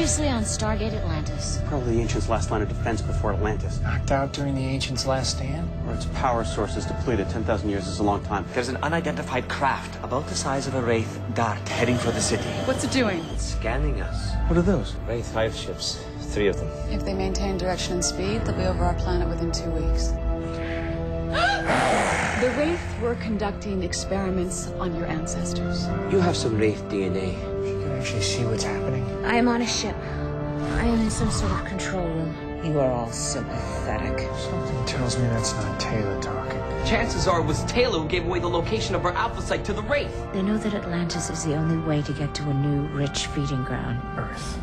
Previously on Stargate Atlantis. Probably the Ancients' last line of defense before Atlantis. Knocked out during the Ancients' last stand? Or its power source is depleted. 10,000 years is a long time. There's an unidentified craft about the size of a Wraith dart heading for the city. What's it doing? It's scanning us. What are those? Wraith hive ships. 3 of them. If they maintain direction and speed, they'll be over our planet within 2 weeks. The Wraith were conducting experiments on your ancestors. You have some Wraith DNA. You can actually see what's happening. I am on a ship. I am in some sort of control room. You are all sympathetic. Something tells me that's not Taylor talking. Chances are it was Taylor who gave away the location of our alpha site to the Wraith. They know that Atlantis is the only way to get to a new, rich feeding ground. Earth.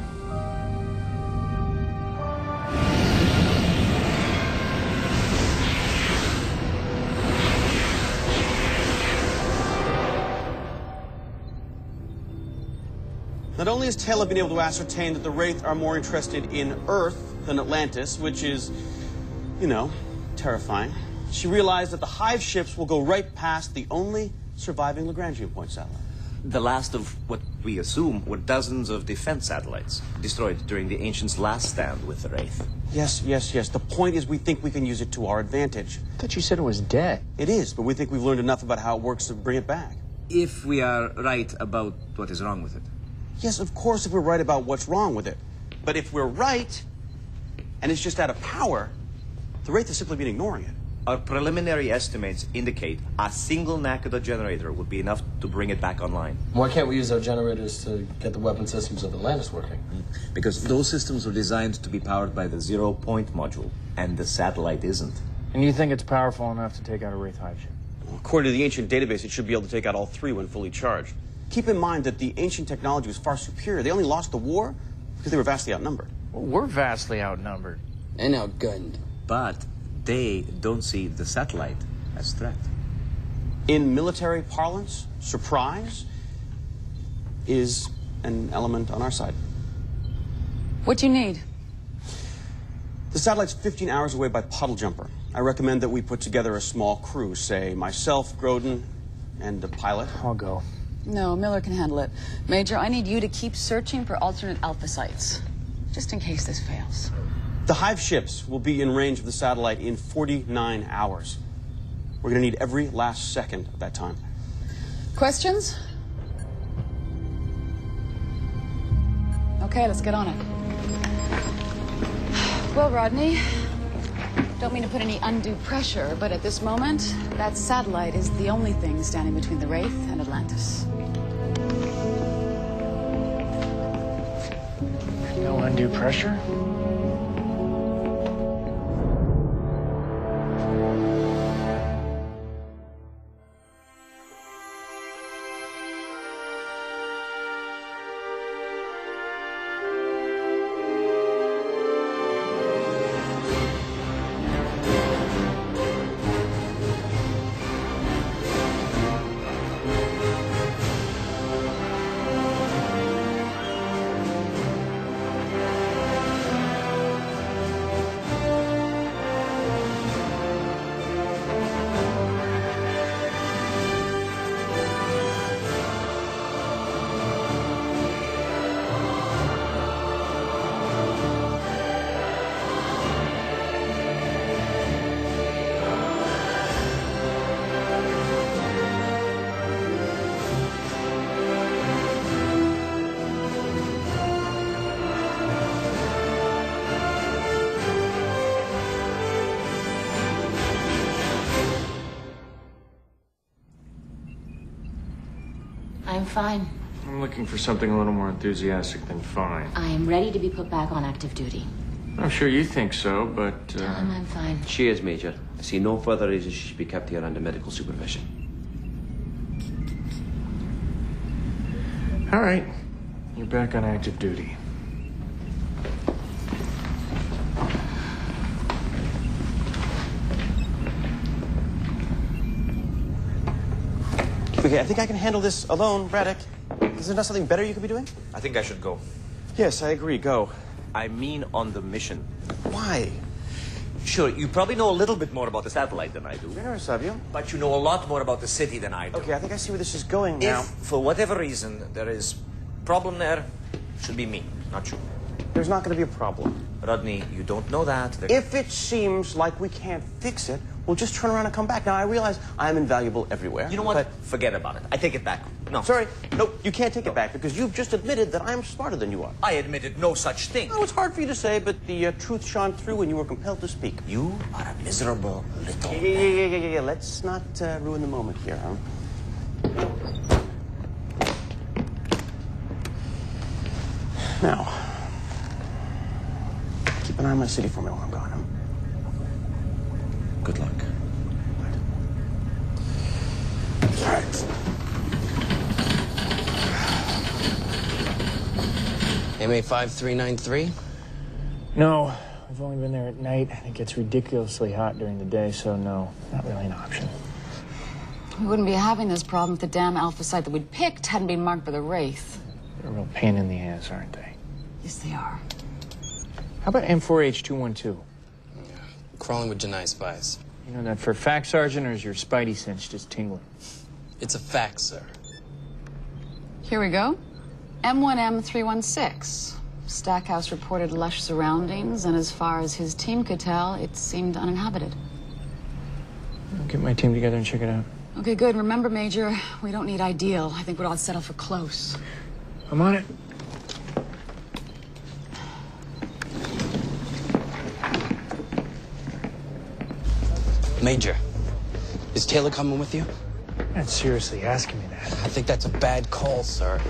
Not only has Taylor been able to ascertain that the Wraith are more interested in Earth than Atlantis, which is, you know, terrifying, she realized that the hive ships will go right past the only surviving Lagrangian point satellite. The last of what we assume were dozens of defense satellites destroyed during the Ancients' last stand with the Wraith. Yes. The point is we think we can use it to our advantage. I thought you said it was dead. It is, but we think we've learned enough about how it works to bring it back. If we are right about what is wrong with it. Yes, of course, if we're right about what's wrong with it. But if we're right, and it's just out of power, the Wraith has simply been ignoring it. Our preliminary estimates indicate a single Nakoda generator would be enough to bring it back online. Why can't we use our generators to get the weapon systems of Atlantis working? Because those systems were designed to be powered by the 0-point module, and the satellite isn't. And you think it's powerful enough to take out a Wraith hive ship? Well, according to the ancient database, it should be able to take out all 3 when fully charged. Keep in mind that the ancient technology was far superior. They only lost the war because they were vastly outnumbered. Well, we're vastly outnumbered. And outgunned. But they don't see the satellite as threat. In military parlance, surprise is an element on our side. What do you need? The satellite's 15 hours away by puddle jumper. I recommend that we put together a small crew, say myself, Grodin, and a pilot. I'll go. No, Miller can handle it. Major, I need you to keep searching for alternate alpha sites, just in case this fails. The hive ships will be in range of the satellite in 49 hours. We're going to need every last second of that time. Questions? Okay, let's get on it. Well, Rodney, don't mean to put any undue pressure, but at this moment, that satellite is the only thing standing between the Wraith and Atlantis. No undue pressure? I'm fine. I'm looking for something a little more enthusiastic than fine. I am ready to be put back on active duty. I'm sure you think so, but... Tell him I'm fine. She is, Major. I see no further reason she should be kept here under medical supervision. All right. You're back on active duty. Okay, I think I can handle this alone, Braddock. Is there not something better you could be doing? I think I should go. Yes, I agree. Go. I mean on the mission. Why? Sure, you probably know a little bit more about the satellite than I do. Generous of you. But you know a lot more about the city than I do. Okay, I think I see where this is going now. If, for whatever reason, there is problem there, it should be me, not you. there's not going to be a problem. Rodney, you don't know that. If it seems like we can't fix it, we'll just turn around and come back. Now, I realize I'm invaluable everywhere. You know what? But Forget about it. I take it back. No. sorry, no, you can't take it back because you've just admitted that I'm smarter than you are. I admitted no such thing. Oh, it's hard for you to say, but the truth shone through when you were compelled to speak. You are a miserable little Yeah. Let's not ruin the moment here, huh? Now, keep an eye on my city for me while I'm gone. Huh? Good luck. All right. MA5393? No, I've only been there at night. It gets ridiculously hot during the day, so no, not really an option. We wouldn't be having this problem if the damn alpha site that we'd picked hadn't been marked by the Wraith. They're a real pain in the ass, aren't they? Yes, they are. How about M4H212? Crawling with deny spies. You know that for a fact, Sergeant, or is your spidey sense just tingling? It's a fact, sir. Here we go. M1M316. Stackhouse reported lush surroundings, and as far as his team could tell, it seemed uninhabited. I'll get my team together and check it out. Okay, good. Remember, Major, we don't need ideal. I think we'd all settle for close. I'm on it. Major, is Taylor coming with you? You're not seriously asking me that. I think that's a bad call, sir.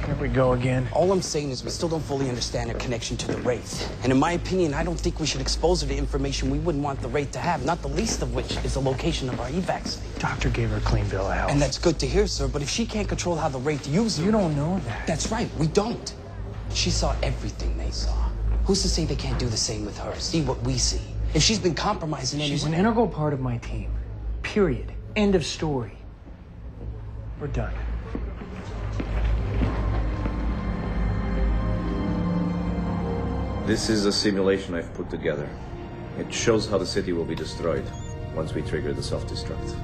Here we go again. All I'm saying is we still don't fully understand her connection to the Wraith. And in my opinion, I don't think we should expose her to information we wouldn't want the Wraith to have, not the least of which is the location of our evac site. Doctor gave her a clean bill of health. And that's good to hear, sir, but if she can't control how the Wraith uses her... You don't know that. That's right, we don't. She saw everything they saw. Who's to say they can't do the same with her, see what we see? If she's been compromised in any way... She's an integral part of my team. Period. End of story. We're done. This is a simulation I've put together. It shows how the city will be destroyed once we trigger the self-destruct.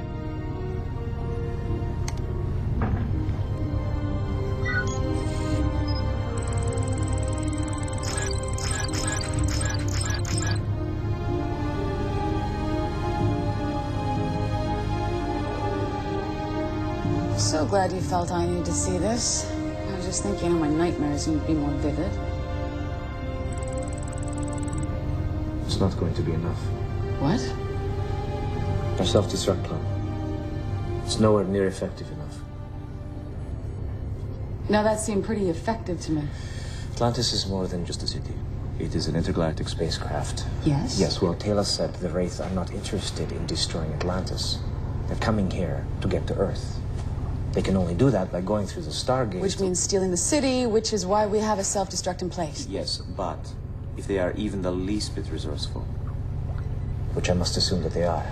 So glad you felt I needed to see this. I was just thinking how my nightmares would be more vivid. It's not going to be enough. What? Our self-destruct plan. It's nowhere near effective enough. Now that seemed pretty effective to me. Atlantis is more than just a city. It is an intergalactic spacecraft. Yes? Yes, well, Taylor said the Wraith are not interested in destroying Atlantis. They're coming here to get to Earth. They can only do that by going through the Stargate. Which means stealing the city, which is why we have a self-destruct in place. Yes, but if they are even the least bit resourceful, which I must assume that they are,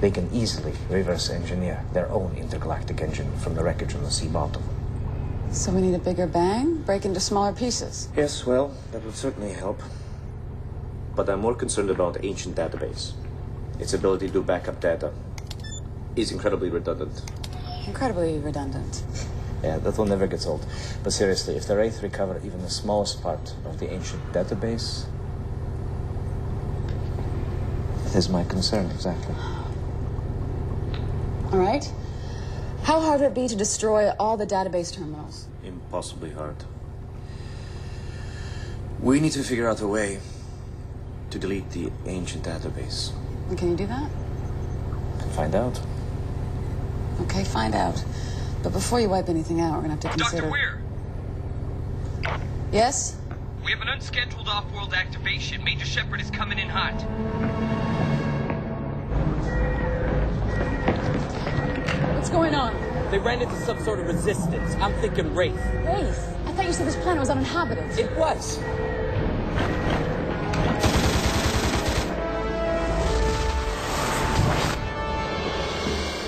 they can easily reverse engineer their own intergalactic engine from the wreckage on the sea bottom. So we need a bigger bang? Break into smaller pieces? Yes, well, that would certainly help. But I'm more concerned about the ancient database. Its ability to back up data is incredibly redundant. Incredibly redundant. Yeah, that one never gets old. But seriously, if the Wraith recover even the smallest part of the ancient database, that is my concern, exactly. All right. How hard would it be to destroy all the database terminals? Impossibly hard. We need to figure out a way to delete the ancient database. And can you do that? Can find out. Okay, find out. But before you wipe anything out, we're gonna have to consider... Dr. Weir! Yes? We have an unscheduled off-world activation. Major Shepard is coming in hot. What's going on? They ran into some sort of resistance. I'm thinking Wraith. Wraith? I thought you said this planet was uninhabited. It was.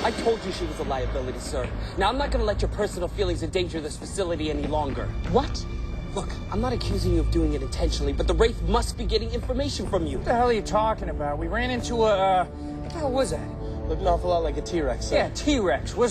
I told you she was a liability, sir. Now, I'm not going to let your personal feelings endanger this facility any longer. What? Look, I'm not accusing you of doing it intentionally, but the Wraith must be getting information from you. What the hell are you talking about? We ran into a, what the hell was that? Looked an awful lot like a T-Rex, sir. Yeah, T-Rex. Wasn't